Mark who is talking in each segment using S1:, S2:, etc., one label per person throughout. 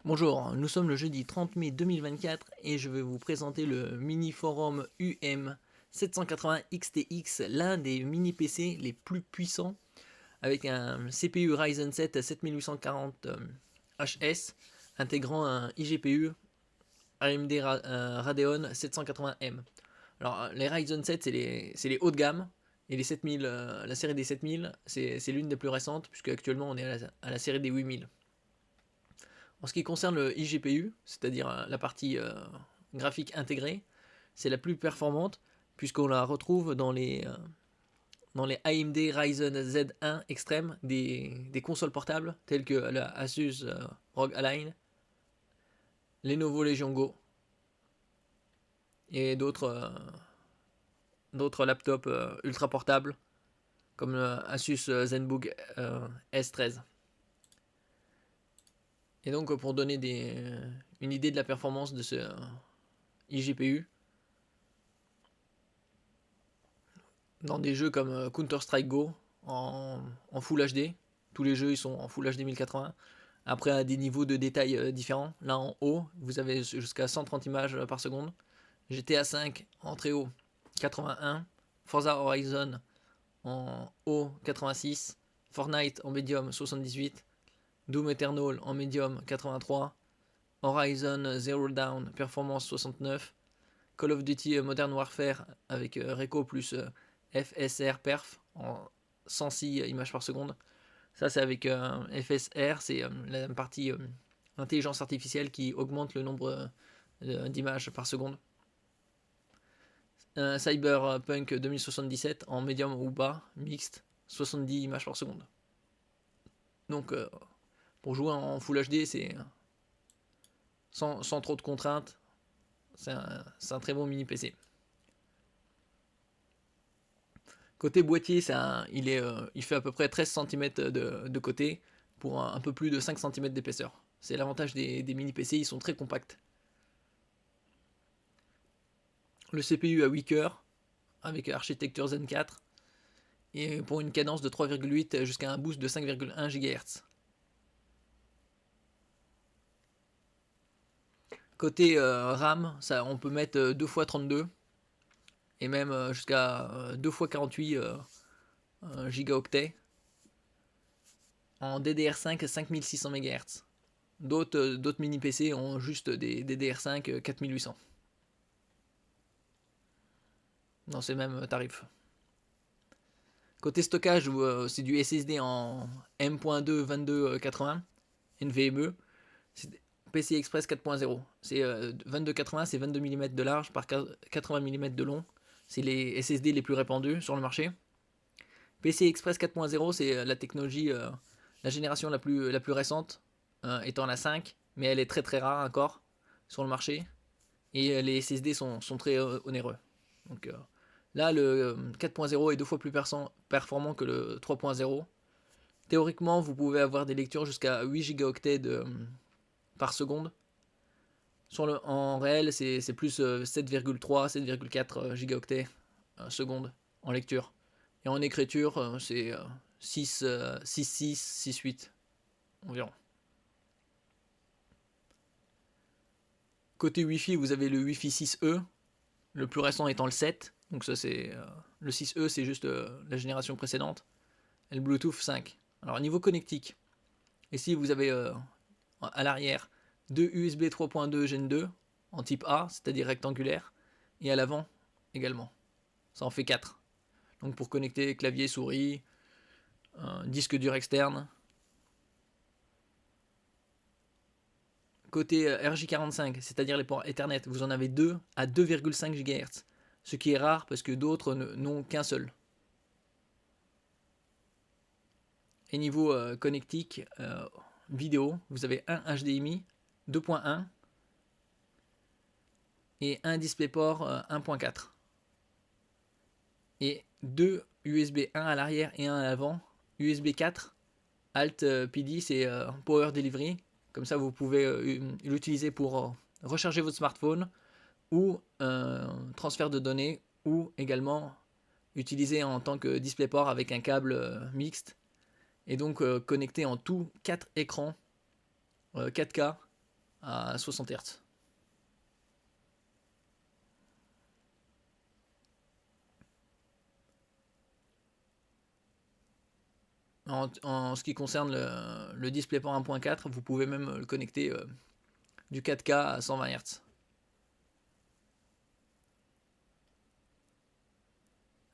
S1: Bonjour, nous sommes le jeudi 30 mai 2024 et je vais vous présenter le mini forum UM780 XTX, l'un des mini PC les plus puissants avec un CPU Ryzen 7 7840 HS intégrant un iGPU AMD Radeon 780M. Alors les Ryzen 7 c'est les hauts de gamme et les 7000, la série des 7000 c'est l'une des plus récentes puisque actuellement on est à la série des 8000. En ce qui concerne le iGPU, c'est-à-dire la partie graphique intégrée, c'est la plus performante puisqu'on la retrouve dans les AMD Ryzen Z1 Extreme des consoles portables telles que la Asus ROG Ally, Lenovo Legion Go et d'autres laptops ultra portables comme le Asus ZenBook S13. Et donc pour donner une idée de la performance de ce iGPU, dans des jeux comme Counter-Strike Go en Full HD, tous les jeux ils sont en Full HD 1080, après à des niveaux de détail différents. Là en haut, vous avez jusqu'à 130 images par seconde. GTA 5 en très haut 81, Forza Horizon en haut 86, Fortnite en médium 78, Doom Eternal en médium 83, Horizon Zero Dawn performance 69, Call of Duty Modern Warfare avec Reco plus FSR perf en 106 images par seconde. Ça c'est avec FSR, c'est la partie intelligence artificielle qui augmente le nombre d'images par seconde. Cyberpunk 2077 en médium ou bas, mixte, 70 images par seconde. Donc pour jouer en Full HD, c'est sans trop de contraintes, c'est un très bon mini PC. Côté boîtier, il fait à peu près 13 cm de côté pour un peu plus de 5 cm d'épaisseur. C'est l'avantage des mini PC, ils sont très compacts. Le CPU a 8 cœurs avec architecture Zen 4 et pour une cadence de 3,8 jusqu'à un boost de 5,1 GHz. Côté RAM, on peut mettre 2x32 et même jusqu'à 2x48 gigaoctets en DDR5 5600 MHz. D'autres mini PC ont juste des DDR5 4800 dans ces mêmes tarifs. Côté stockage, c'est du SSD en M.2 2280 NVMe. C'est PCI Express 4.0. C'est 2280, c'est 22 mm de large par 80 mm de long. C'est les SSD les plus répandus sur le marché. PCI Express 4.0, c'est la technologie, la génération la plus récente, étant la 5, mais elle est très très rare encore sur le marché. Et les SSD sont très onéreux. Donc là, le 4.0 est 2 fois plus performant que le 3.0. Théoriquement, vous pouvez avoir des lectures jusqu'à 8 gigaoctets par seconde. En réel, c'est plus 7,3, 7,4 gigaoctets seconde en lecture. Et en écriture, c'est 6, 6, 6, 8 environ. Côté Wi-Fi, vous avez le Wi-Fi 6E, le plus récent étant le 7. Donc ça c'est le 6E, c'est juste la génération précédente. Et le Bluetooth 5. Alors niveau connectique, ici vous avez à l'arrière deux USB 3.2 Gen 2 en type A, c'est-à-dire rectangulaire, et à l'avant également. Ça en fait 4. Donc pour connecter clavier, souris, disque dur externe. Côté RJ45, c'est-à-dire les ports Ethernet, vous en avez 2 à 2,5 GHz, ce qui est rare parce que d'autres n'ont qu'un seul. Et niveau connectique vidéo, vous avez un HDMI 2.1 et un DisplayPort 1.4. Et deux USB 1 à l'arrière et un à l'avant, USB 4, Alt PD, c'est Power Delivery. Comme ça, vous pouvez l'utiliser pour recharger votre smartphone ou transfert de données, ou également utiliser en tant que DisplayPort avec un câble mixte, et donc connecter en tout 4 écrans 4K à 60 Hz. En ce qui concerne le DisplayPort 1.4, vous pouvez même le connecter du 4K à 120 Hz.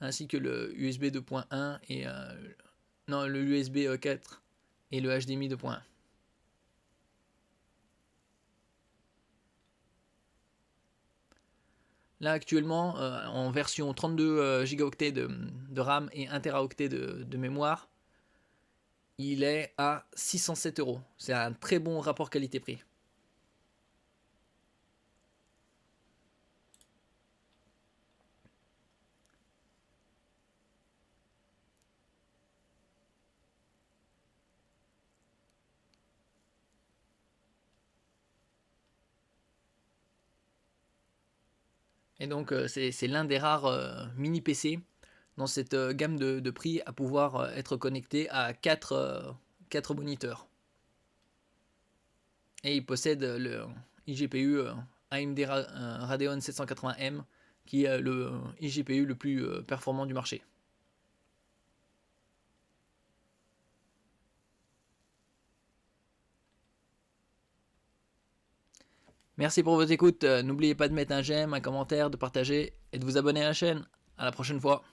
S1: Ainsi que le USB 2.1 et non, le USB 4 et le HDMI 2.1. Là actuellement, en version 32 gigaoctets de RAM et 1 teraoctet de mémoire, il est à 607 euros. C'est un très bon rapport qualité-prix. Et donc c'est l'un des rares mini PC dans cette gamme de prix à pouvoir être connecté à 4 moniteurs. Et il possède le iGPU AMD Radeon 780M qui est le iGPU le plus performant du marché. Merci pour votre écoute. N'oubliez pas de mettre un j'aime, un commentaire, de partager et de vous abonner à la chaîne. À la prochaine fois.